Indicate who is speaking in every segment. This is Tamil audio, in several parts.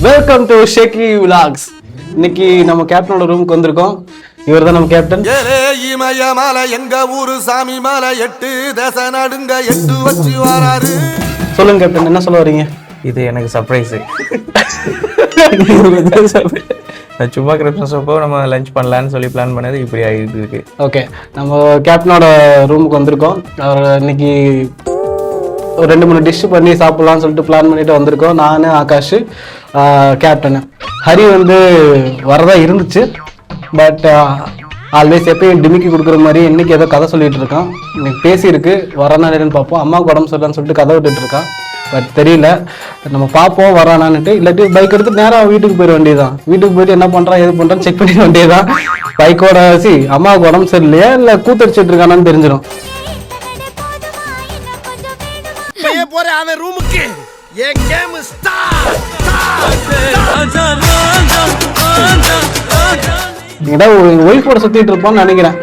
Speaker 1: Welcome to shaky vlogs. இன்னைக்கு நம்ம கேப்டனோட ரூமுக்கு வந்திருக்கோம். இவர் தான் நம்ம கேப்டன்.
Speaker 2: இமயமலை எங்க ஊரு சாமி மலை 8 தேச நடுங்க 8 வச்சு வராரு.
Speaker 1: சொல்லுங்க கேப்டன், என்ன சொல்ல வரீங்க?
Speaker 3: இது எனக்கு சர்ப்ரைஸு. சும்மா கிறிஸ்மஸ் அப்போ நம்ம லஞ்ச் பண்ணலான்னு சொல்லி பிளான் பண்ணது இப்படி ஆகிட்டு இருக்கு.
Speaker 1: ஓகே, நம்ம கேப்டனோட ரூமுக்கு வந்திருக்கோம். அவர் இன்னைக்கு ஒரு 2-3 டிஷ் பண்ணி சாப்பிட்லான்னு சொல்லிட்டு பிளான் பண்ணிட்டு வந்திருக்கோம். நான், ஆகாஷ், கேப்டனு. ஹரி வந்து வரதா இருந்துச்சு. பட் ஆல்வேஸ் எப்பயும் டிமிக்கி கொடுக்குற மாதிரி இன்னைக்கு ஏதோ கதை சொல்லிட்டு இருக்கான். இன்னைக்கு பேசியிருக்கு, வரானா இல்லைன்னு பார்ப்போம். அம்மாவுக்கு உடம்பு சரியில்லைன்னு சொல்லிட்டு கதை விட்டுட்டு இருக்கான். பட் தெரியல, நம்ம பார்ப்போம் வரானான்னுட்டு. இல்லாட்டி பைக் எடுத்து நேராக வீட்டுக்கு போயிட வேண்டியதுதான். வீட்டுக்கு போயிட்டு என்ன பண்ணுறான் எது பண்ணுறான்னு செக் பண்ணிட வேண்டியதுதான். பைக்கோட அம்மாவுக்கு உடம்பு சரியில்லையா இல்லை கூத்தடிச்சிட்டு இருக்கானான்னு தெரிஞ்சிடும்.
Speaker 2: அவன் ரூமுக்கு என் கேம்
Speaker 1: ஒய்ஃபோட சுத்திட்டு இருப்பான்னு நினைக்கிறேன்.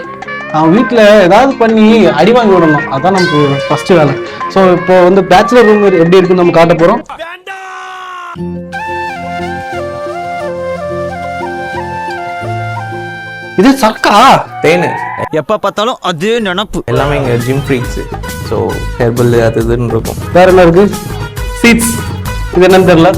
Speaker 1: அவன் வீட்டில் ஏதாவது பண்ணி அடி வாங்கி விடணும், அதான் நமக்கு ஃபர்ஸ்ட் வேலை. ஸோ இப்போ வந்து பேச்சுலர் ரூம் எப்படி இருக்குன்னு நம்ம காட்ட போறோம். இது சக்கா
Speaker 3: தேனு
Speaker 4: எப்ப பார்த்தாலும் அதே நினப்பு.
Speaker 3: எல்லாமே இங்கே ஜிம் ஃப்ரீக்ஸு. ஸோ ஹெர்பல் அது இதுன்னு இருக்கும்.
Speaker 1: வேற என்ன இருக்கு? சீட்ஸ், இது என்னன்னு தெரியல.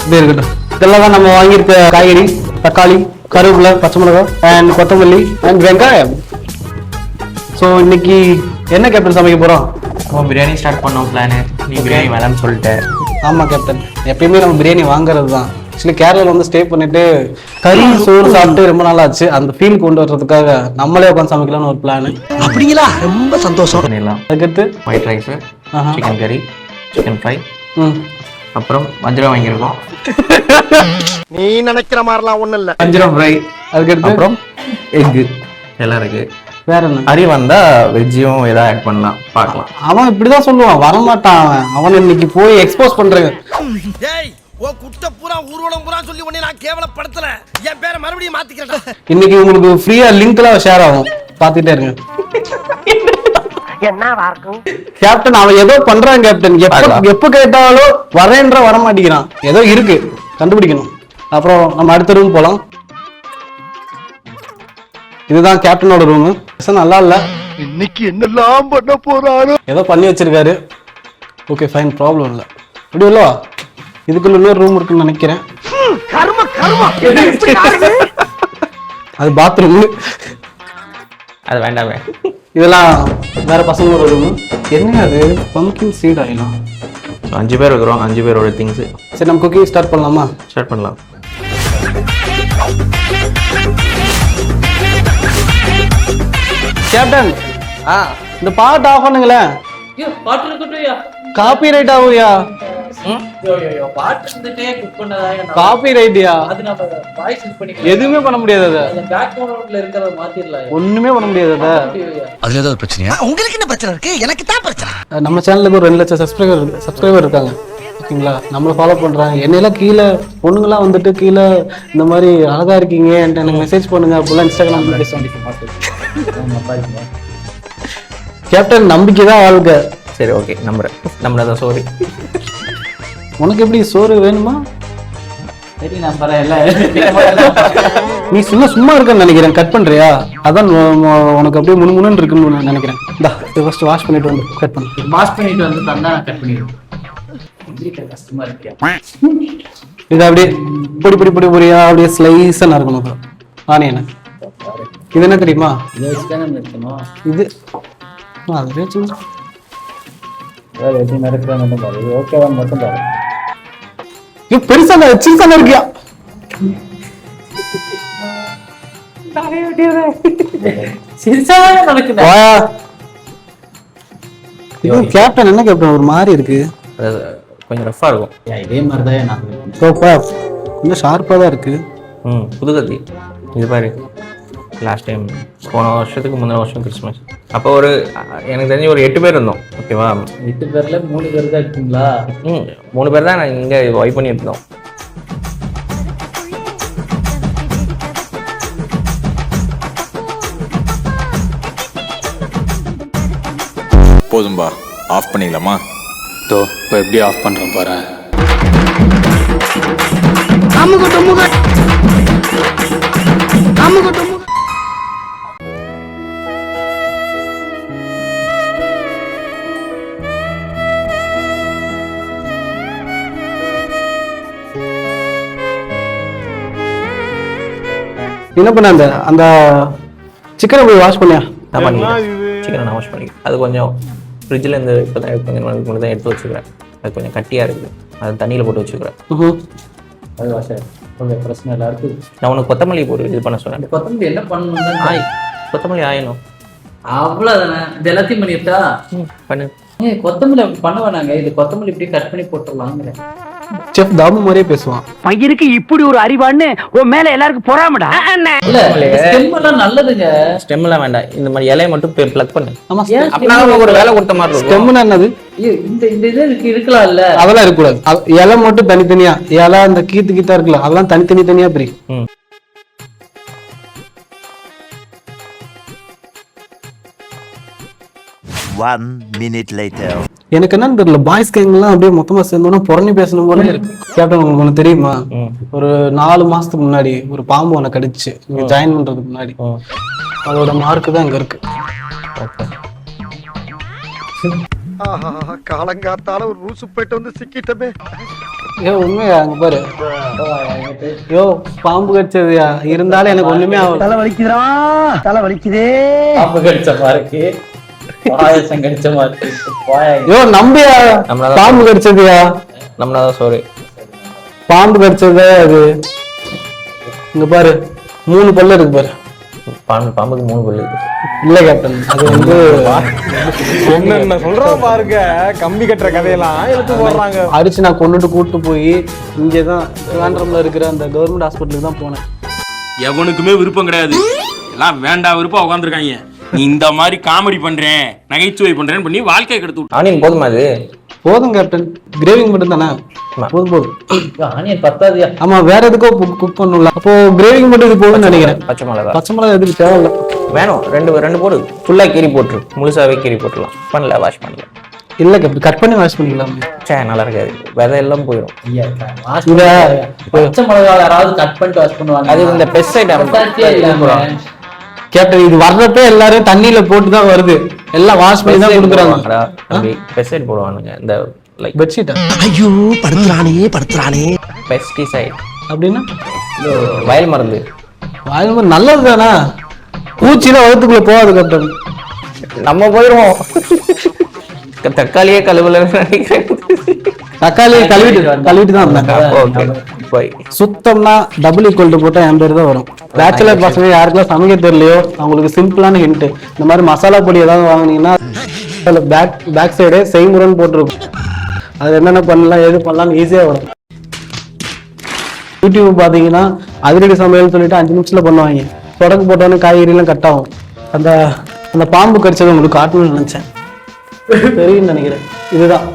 Speaker 1: இது இருக்கட்டும். இதெல்லாம் தான் நம்ம வாங்கியிருக்க காய்கறி: தக்காளி, கருவேப்பிலை, பச்சை மிளகாய் அண்ட் கொத்தமல்லி அண்ட் வெங்காயம். ஸோ இன்னைக்கு என்ன கேப்டன் சமைக்க போறோம்?
Speaker 3: நம்ம பிரியாணி ஸ்டார்ட் பண்ணோம் பிளானு. நீ பிரியாணி வேணாம்னு சொல்லிட்டேன்.
Speaker 1: ஆமா கேப்டன், எப்பயுமே நம்ம பிரியாணி வாங்குறது தான். ஆக்சுவலி கேரளாவில் வந்து ஸ்டே பண்ணிட்டு கறி சோறு சாப்பிட்டு ரொம்ப நாள் ஆச்சு. அந்த ஃபீல் கொண்டு வர்றதுக்காக நம்மளே உட்காந்து சமைக்கலாம்னு ஒரு பிளான்.
Speaker 4: அப்படிங்களா? ரொம்ப சந்தோஷம்.
Speaker 3: பண்ணிடலாம்.
Speaker 1: அதுக்கடுத்து
Speaker 3: ஒயிட் ரைஸு, சிக்கன் கறி, சிக்கன் ஃப்ரை,
Speaker 1: ம்
Speaker 3: அப்புறம் வஞ்சிரம் வாங்கியிருக்கோம்.
Speaker 2: நீ நினைக்கிற மாதிரிலாம் ஒண்ணும் இல்ல.
Speaker 3: வஞ்சிரம் ஃப்ரை,
Speaker 1: அதுக்கடுத்து
Speaker 3: அப்புறம் எக்கு எல்லாம் இருக்கு.
Speaker 1: வேற என்ன?
Speaker 3: ஹரி வந்தா வெஜ்ஜியும் ஏதாவது ஆட் பண்ணலாம், பார்க்கலாம்.
Speaker 1: அவன் இப்படிதான் சொல்லுவான், வரமாட்டான். அவன் இன்னைக்கு போய் எக்ஸ்போஸ் பண்றேன்.
Speaker 2: டேய், ஓ குட்ட பூரா ஊர்வலம் பூரா சொல்லி உன்னை நான் கேவலப்படுத்தல. என் பேரை மறுபடியும் மாத்திக்கிறேன்.
Speaker 1: இன்னைக்கு உங்களுக்கு ஃப்ரீயா லிங்க்லாம் ஷேர் ஆகும், பாத்துட்டே இருங்க. கேப்டன் அவன் ஏதோ பண்றான் கேப்டன். எப்ப கேட்டாலும் வரேன்ற வர மாட்டேங்கிறான். ஏதோ இருக்கு, கண்டுபிடிக்கணும். அப்புறம் நம்ம அடுத்த ரூம் போலாம். இதுதான் கேப்டனோட ரூம். நல்லா இல்ல,
Speaker 2: இன்னைக்கு என்னெல்லாம் பண்ண போறாரு.
Speaker 1: ஏதோ பண்ணி வச்சிருக்காரு. ஓகே ஃபைன், ப்ராப்ளம் இல்லை. அப்படி இல்லவா? இதுக்குள்ள இன்னொரு ரூம் இருக்குன்னு நினைக்கிறேன். அது பாத்ரூம்.
Speaker 3: அது வேண்டாமே.
Speaker 1: இதெல்லாம் வேற பசங்களோட ரூம். என்ன அது? Pumpkin seat ஆயிலாம்.
Speaker 3: 5 பேர் இருக்கிறோம், 5 பேரோட திங்ஸ்.
Speaker 1: சரி, நம்ம குக்கிங் ஸ்டார்ட் பண்ணலாமா?
Speaker 3: ஸ்டார்ட் பண்ணலாம்.
Speaker 1: கேப்டன், இந்த பாட்டு ஆஃப் பண்ணுங்களேன். காப்பி ரைட் ஆகுயா? காப்பி ரைட்யா? எதுவுமே பண்ண முடியாது. ஒண்ணுமே பண்ண முடியாது.
Speaker 4: அதுல ஏதாவது பிரச்சனையா? உங்களுக்கு என்ன பிரச்சனை இருக்கு? எனக்கு தான் பிரச்சனை.
Speaker 1: நம்ம சேனலுக்கு ஒரு 2 லட்சம் சப்ஸ்கிரைபர் இருக்காங்க. ஓகேங்களா? நம்மளை ஃபாலோ பண்றாங்க. என்னெல்லாம் கீழே பொண்ணுங்களாம் வந்துட்டு கீழே இந்த மாதிரி அழகா இருக்கீங்க எனக்கு மெசேஜ் பண்ணுங்க அப்படிலாம் இன்ஸ்டாகிராம். கேப்டன் நம்பிக்கை தான் வாழ்க்கை.
Speaker 3: சரி, ஓகே, நம்புறேன். நம்மளதான் சோறு.
Speaker 1: உனக்கு எப்படி சோறு வேணுமா?
Speaker 3: சரி, நம்புறேன்.
Speaker 1: நீ சும்மா இருக்கன்னு நினைக்கிறேன். கட் பண்றியா? அதான் உனக்கு அப்படியே முன்னு இருக்குன்னு நினைக்கிறேன். இதை ஃபர்ஸ்ட் வாஷ் பண்ணிட்டு வந்து கட் பண்ணு.
Speaker 3: வாஷ் பண்ணிட்டு வந்து தந்தா நான் கட் பண்ணிடுவேன். கஷ்டமா இருக்கியா?
Speaker 1: இது அப்படியே பொடியா அப்படியே ஸ்லைஸா நறுக்கணும். ஆனியன். இது என்ன தெரியுமா? இது அதுவே சின்ன பெருசா சின்ன இருக்கியா? கேப்டன் என்ன கேப்டன் ஒரு மாதிரி இருக்கு?
Speaker 3: கொஞ்சம் ரஃபா இருக்கும்.
Speaker 4: இதே மாதிரிதான்
Speaker 1: கொஞ்சம் ஷார்ப்பா தான் இருக்கு.
Speaker 3: புது கத்தி. இது பாரு, லாஸ்ட் டைம் போன வருஷத்துக்கு முந்தின வருஷம் கிறிஸ்மஸ் அப்போ எனக்கு தெரிஞ்சு ஒரு 8 பேர் இருந்தோம். ஓகேவா?
Speaker 4: 8 பேர்ல 3 பேர் தான் இருக்கீங்களா?
Speaker 3: 3 பேர் தான் நான் இங்கே வைப் பண்ணிட்டு இருந்தோம்.
Speaker 5: போதும்பா, ஆஃப் பண்ணிக்கலாமா? தோ இப்போ எப்படி ஆஃப் பண்ணுறேன் பாரு.
Speaker 1: என்ன பண்ண அந்த சிக்கனை போய் வாஷ் பண்ணியா?
Speaker 3: நான் பண்ணிக்கிறேன். சிக்கனை நான் வாஷ் பண்ணிக்கிறேன். அது கொஞ்சம் ஃப்ரிட்ஜில் இருந்து இப்போ தான் கொஞ்சம் நாளைக்கு முன்னாடி தான் எடுத்து வச்சுக்கிறேன். அது கொஞ்சம் கட்டியாக இருக்குது. அது தண்ணியில் போட்டு வச்சுக்கிறேன்.
Speaker 6: அது வாஷ் ஓகே, பிரச்சனை இல்லை. அடுத்து
Speaker 3: நான் உனக்கு கொத்தமல்லி போட்டு இது பண்ண சொன்னேன்.
Speaker 6: கொத்தமல்லி என்ன பண்ணணும்?
Speaker 3: கொத்தமல்லி ஆயணும்.
Speaker 6: அவ்வளோதானே? இது எல்லாத்தையும் பண்ணிட்டா
Speaker 3: பண்ணு.
Speaker 6: கொத்தமல்லி அப்படி பண்ண வேணாங்க. இது கொத்தமல்லி இப்படி கட் பண்ணி போட்டுடலாங்கிறேன்.
Speaker 1: செஃப் தாமு மாதிரியே பேசுவான்.
Speaker 7: பையனுக்கு இப்படி ஒரு அறிவான்னு உன் மேல எல்லாருக்கும் பொறாமடா.
Speaker 6: இல்ல ஸ்டெம் எல்லாம் நல்லதுங்க.
Speaker 3: ஸ்டெம் எல்லாம் வேண்டாம். இந்த மாதிரி இலையை மட்டும் பிளக் பண்ணு.
Speaker 1: ஆமா,
Speaker 3: அப்படின்னா ஒரு வேலை கொடுத்த மாதிரி இருக்கும்.
Speaker 1: ஸ்டெம்னா என்னது?
Speaker 6: இந்த இது இருக்கலாம் இல்ல,
Speaker 1: அதெல்லாம் இருக்கக்கூடாது. இலை மட்டும் தனித்தனியா, இலை அந்த கீத்தா இருக்குல்ல, அதெல்லாம் தனித்தனியா பிரியும்.
Speaker 8: One minute later.
Speaker 1: எனக்கு என்னன்னு தெரியல, பாய்ஸ் கேங்லாம் அப்படியே மொத்தமா சேர்ந்தோன்னா புறணி பேசணும் போல இருக்கு. கேப்டன், உங்களுக்கு ஒண்ணு தெரியுமா? ஒரு 4 மாசத்துக்கு முன்னாடி ஒரு பாம்பு ஒண்ணு கடிச்சு இங்க ஜாயின் பண்றதுக்கு முன்னாடி. அதோட மார்க்கு தான் இங்க இருக்கு.
Speaker 2: காலங்காத்தால ஒரு ரூசு போயிட்டு வந்து சிக்கிட்டமே.
Speaker 1: ஏ உண்மையா? அங்க பாரு. யோ, பாம்பு கடிச்சதுயா. இருந்தாலும் எனக்கு ஒண்ணுமே ஆகல.
Speaker 7: தலை வலிக்குதுடா, தலை வலிக்குதே.
Speaker 6: பாம்பு கடிச்ச மாதிரி பாயசம் கடிச்ச மாதிரி.
Speaker 1: யோ நம்பியா, பாம்பு கடிச்சதுயா.
Speaker 3: நம்மளாதான் சோறு.
Speaker 1: பாம்பு கடிச்சது அது. இங்க பாரு, 3 பல்லு இருக்கு பாரு.
Speaker 3: பாம்புக்கு 3 பல்லு இருக்கு.
Speaker 1: இல்ல கேப்டன், அது வந்து
Speaker 9: என்ன சொல்றோம் பாருங்க. கம்பி கட்டுற கதையெல்லாம் எடுத்து போடுறாங்க.
Speaker 1: அடிச்சு நான் கொண்டுட்டு கூட்டு போய் இங்கதான் வேண்டரம்ல இருக்கிற அந்த கவர்மெண்ட் ஹாஸ்பிட்டலுக்கு தான் போனேன்.
Speaker 10: எவனுக்குமே விருப்பம் கிடையாது, எல்லாம் வேண்டாம் விருப்பம் உட்காந்துருக்காங்க. நீ இந்த மாதிரி காமெடி பண்றேன், நகைச்சுவை பண்றேன்னு பண்ணி வாழ்க்கையை கெடுத்து விட்டு.
Speaker 3: ஆனியன் போதுமா? அது
Speaker 1: போதும் கேப்டன், கிரேவி மட்டும் தானே. போதும்.
Speaker 6: ஆனியன் பத்தாதியா? ஆமா,
Speaker 1: வேற எதுக்கோ குக் பண்ணல. அப்போ கிரேவி மட்டும் இது போதும்னு நினைக்கிறேன்.
Speaker 3: பச்சை
Speaker 1: மிளகா எதுக்கு தேவையில்ல.
Speaker 3: வேணும், ரெண்டு போடு. ஃபுல்லா கீரி போட்டுரு, முழுசாவே கீரி போட்டுலாம். பண்ணல, வாஷ் பண்ணல.
Speaker 1: இல்ல கேப்டன், கட் பண்ணி வாஷ் பண்ணிக்கலாம்.
Speaker 3: சே, நல்லா இருக்காது, விதை எல்லாம் போயிடும்.
Speaker 6: பச்சை மிளகா யாராவது கட் பண்ணிட்டு வாஷ் பண்ணுவாங்க.
Speaker 3: அது இந்த பெஸ்ட்
Speaker 1: கேப்டன், இது வர்றப்ப எல்லாரும் தண்ணியில போட்டுதான் வருது. எல்லாம் வாஷ் பண்ணி தான் கொடுக்குறாங்க.
Speaker 3: பெஸ்டைட் போடுவானுங்க, இந்த லைக்
Speaker 1: பெட்ஷீட்.
Speaker 4: ஐயோ, படுத்துறானே.
Speaker 3: பெஸ்டிசைட்
Speaker 1: அப்படின்னா
Speaker 3: வயல் மருந்து.
Speaker 1: வயல் மருந்து நல்லது தானே. பூச்சிலாம் வகுத்துக்குள்ள போகாது கேப்டன்.
Speaker 3: நம்ம போயிடுவோம். தக்காளியே கழுவுல நினைக்கிறேன்.
Speaker 1: தக்காளி கழுவிட்டு தான் இருந்தேன். சுத்தம்னா டபுள் ஈக்குவல் போட்டா என் பேர் தான் வரும். பேச்சுலர் பசங்க யாருக்கெல்லாம் சமைக்க தெரியலையோ அவங்களுக்கு சிம்பிளான ஹிண்ட், இந்த மாதிரி மசாலா பொடி ஏதாவது வாங்கினீங்கன்னா பேக் சைடே செய்முறைன்னு போட்டிருக்கும். அது என்னென்ன பண்ணலாம் எது பண்ணலாம்னு ஈஸியா வரும். யூடியூப் பாத்தீங்கன்னா அதிரடி சமையல் சொல்லிட்டு 5 நிமிஷத்துல பண்ணுவாங்க. தொடக்கு போட்டோன்னே காய்கறி எல்லாம் கட் ஆகும். அந்த பாம்பு கடிச்சது உங்களுக்கு காட்டணும்னு நினைச்சேன். தெரியும் நினைக்கிறேன். இதுதான்,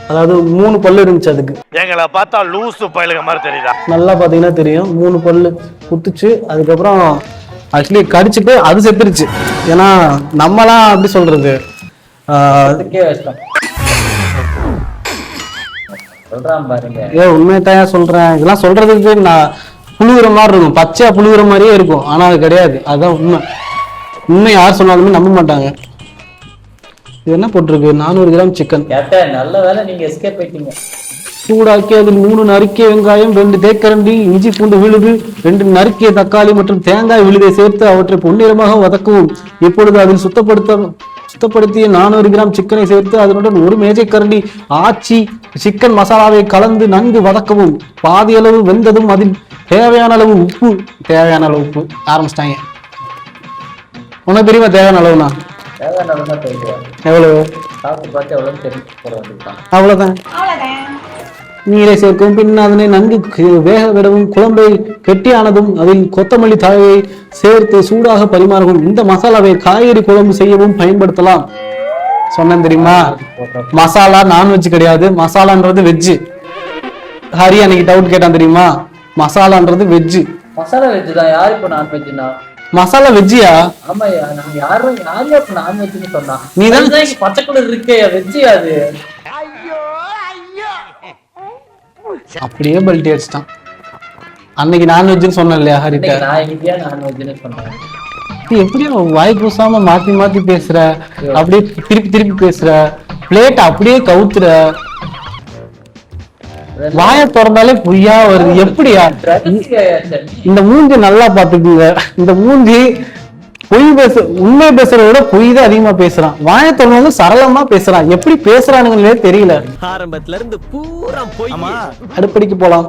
Speaker 1: அதாவது 3 பல்லு இருந்துச்சு. அதுக்கு
Speaker 9: எங்களை பார்த்தா லூசு பயிலுங்க மாதிரி தெரியுதா?
Speaker 1: நல்லா பாத்தீங்கன்னா தெரியும். 3 பல்லு குத்துச்சு. அதுக்கப்புறம் ஆக்சுவலி கடிச்சிட்டு அது செத்துருச்சு. ஏன்னா நம்மலாம் அப்படி சொல்றது உண்மையத்தான் சொல்றேன். இதெல்லாம் சொல்றதுக்கு நான் புழுகுற மாதிரி இருக்கும், பச்சையா புழுகுற மாதிரியே இருக்கும். ஆனா அது கிடையாது. அதுதான் உண்மை யார் சொன்னாலுமே நம்ப மாட்டாங்க. இது என்ன போட்டிருக்கு? 400 கிராம் சிக்கன்.
Speaker 6: நல்ல வேலை நீங்க எஸ்கேப் ஆயிட்டீங்க.
Speaker 1: சூடாக்கி அதில் 3 நறுக்கிய வெங்காயம், 2 தேக்கரண்டி இஞ்சி பூண்டு விழுது, 2 நறுக்கிய தக்காளி மற்றும் தேங்காய் விழுதை சேர்த்து அவற்றை பொன்னிறமாக வதக்கவும். இப்பொழுது அதில் சுத்தப்படுத்திய 400 கிராம் சிக்கனை சேர்த்து அதனுடன் 1 மேஜைக்கரண்டி ஆச்சி சிக்கன் மசாலாவை கலந்து நன்கு வதக்கவும். பாதி அளவு வெந்ததும் அதில் தேவையான அளவு உப்பு ஆரம்பிச்சிட்டாங்க. உனக்கு தெரியுமா தேவையான அளவுனா எவ்வளவு? அவ்வளவுதான். நீரை சேர்க்கவும். பின் அதனை நன்கு வேக விடவும். குழம்பை கெட்டியானதும் அதில் கொத்தமல்லி தழையை சேர்த்து சூடாக பரிமாறவும். இந்த மசாலாவை காய்கறி குழம்பு செய்யவும் பயன்படுத்தலாம். சொன்னேன் தெரியுமா? மசாலா நான்வெஜ் கிடையாது, மசாலான்றது வெஜ். ஹரி அன்னைக்கு டவுட் கேட்டான் தெரியுமா? மசாலான்றது வெஜ்.
Speaker 6: மசாலா வெஜ் தான். யாரு இப்ப நான்வெஜ்னா?
Speaker 1: மசாலா வெஜ்ஜியா?
Speaker 6: ஆமாயா, நான் யாரும் இப்ப நான்வெஜ்னு சொன்னா?
Speaker 1: நீதான்
Speaker 6: பச்சை கலர் இருக்கே வெஜ்ஜியா அது?
Speaker 1: அப்படியே பல்ட்டி அடிச்சிட்டான். அன்னைக்கு நான்வெஜ்னு சொன்னேன் இல்லையா ஹரிட்ட,
Speaker 6: நான் இன்னைக்கே நான் வந்து பண்றேன்.
Speaker 1: நீ எப்படி வாய் பூசாம மாத்தி மாத்தி பேசுற, அப்படியே திருப்பி திருப்பி பேசுற, பிளேட் அப்படியே கவுத்துற, வாயை திறந்தாலே பொய்யா வருது. எப்படியா இந்த மூஞ்சி நல்லா பாத்துக்குங்க. இந்த மூஞ்சி பொய் உண்மை பேசுறத விட பொய் தான் அதிகமா பேசுறான். வாயை திறந்து சரளமா பேசுறான். எப்படி பேசுறானுங்களே தெரியல.
Speaker 4: ஆரம்பத்துல இருந்து பூரா போய்
Speaker 1: அடுப்படிக்கு போலாம்.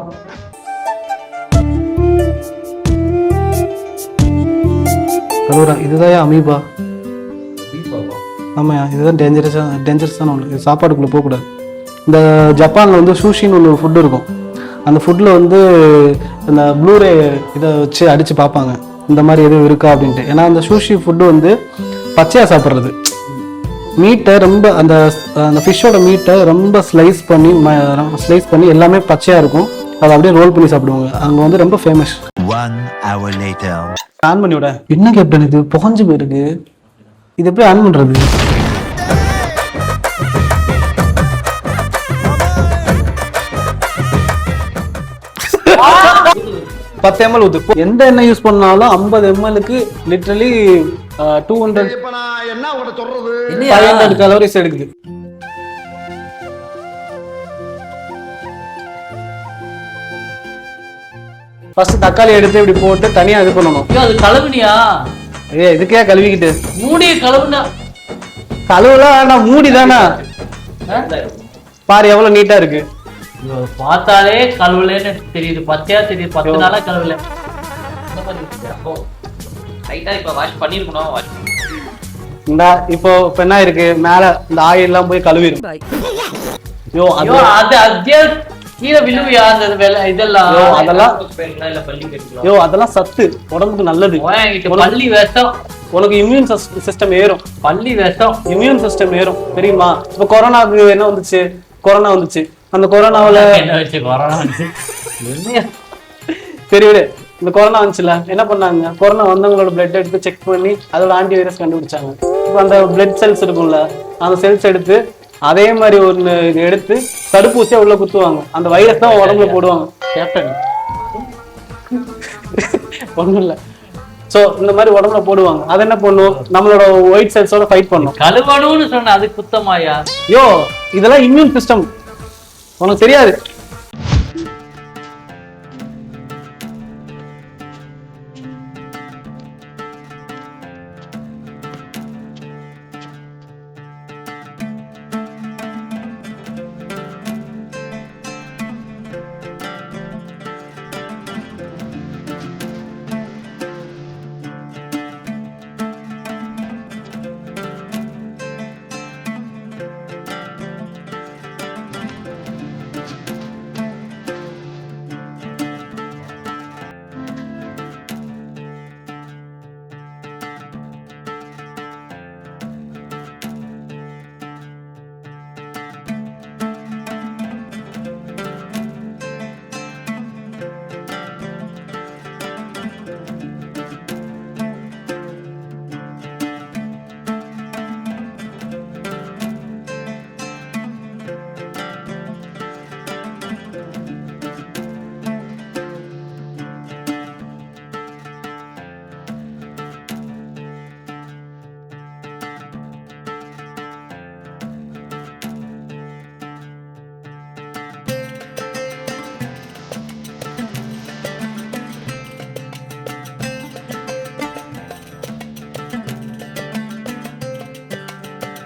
Speaker 1: இதுதான் அமீபா. ஆமாயா, இதுதான் டேஞ்சரஸான ஒன்று. இது சாப்பாடுக்குள்ள போகக்கூடாது. இந்த ஜப்பான்ல வந்து சூஷின்னு ஒன்று ஃபுட்டு இருக்கும். அந்த ஃபுட்டில் வந்து இந்த ப்ளூரே இதை வச்சு அடித்து பார்ப்பாங்க இந்த மாதிரி எதுவும் இருக்கா அப்படின்ட்டு. ஏன்னா அந்த சூஷி ஃபுட்டு வந்து பச்சையாக சாப்பிட்றது. மீட்டை ரொம்ப அந்த அந்த ஃபிஷ்ஷோட மீட்டை ரொம்ப ஸ்லைஸ் பண்ணி எல்லாமே பச்சையாக இருக்கும். அதை அப்படியே ரோல் பண்ணி சாப்பிடுவாங்க. அங்கே வந்து ரொம்ப ஃபேமஸ்.
Speaker 8: 1 hour later.
Speaker 1: ஆன் பண்ணி விட. என்ன கேப்டன் இது புகஞ்சு போயிருக்கு. இது எப்படி ஆன் பண்றது? பத்து ml ஊத்து. எந்த எண்ணெய் யூஸ் பண்ணாலும் 50 mlக்கு லிட்டரலி 200 கலோரிஸ் எடுக்குது. ஃபர்ஸ்ட் தக்காளி எடுத்து இப்படி போட்டு தனியா இது பண்ணணும்.
Speaker 6: அது கழுவுனியா?
Speaker 1: இதுக்கே கழுவிக்கிட்டு
Speaker 6: மூடிய கழுவுனா
Speaker 1: கழுவுலாம் நான் மூடி தானா பாரு எவ்வளவு நீட்டா இருக்கு.
Speaker 6: பார்த்தாலே கழுவுலன்னு தெரியுது. பச்சையா தெரியுது. 10 நாளா கழுவுல. இப்ப வாஷ் பண்ணிருக்கணும்.
Speaker 1: இந்த இப்போ என்ன இருக்கு மேல இந்த ஆயில் எல்லாம் போய் கழுவிடும்.
Speaker 6: கீழே விழுவியா இதெல்லாம்?
Speaker 1: அதெல்லாம் சத்து உடம்புக்கு நல்லது.
Speaker 6: பள்ளி விஷம்.
Speaker 1: உனக்கு இம்யூன் சிஸ்டம் ஏறும்.
Speaker 6: பள்ளி விஷம்
Speaker 1: இம்யூன் சிஸ்டம் ஏறும் தெரியுமா? இப்ப கொரோனாவுக்கு என்ன வந்துச்சு? கொரோனா வந்துச்சு. அந்த கொரோனாவில சரி விடு. இந்த கொரோனா வந்துச்சுல என்ன பண்ணாங்க? கொரோனா வந்தவங்களோட பிளட் எடுத்து செக் பண்ணி அதோட ஆன்டி வைரஸ் கண்டுபிடிச்சாங்க. இப்போ அந்த பிளட் செல்ஸ் இருக்கும்ல, அந்த செல்ஸ் எடுத்து அதே மாதிரி ஒன்று எடுத்து தடுப்பூசியா உள்ள குத்துவாங்க. அந்த வைரஸ் தான் உடம்புல போடுவாங்க. கேப்டன் ஒண்ணும் இல்ல. சோ இந்த மாதிரி உடம்புல போடுவாங்க. அது என்ன பண்ணும்? நம்மளோட ஒயிட் செல்ஸோட ஃபைட் பண்ணும்.
Speaker 6: கழுவணும்னு சொன்ன அது குத்தமாயா?
Speaker 1: இதெல்லாம் இம்யூன் சிஸ்டம் உனக்கு தெரியாது.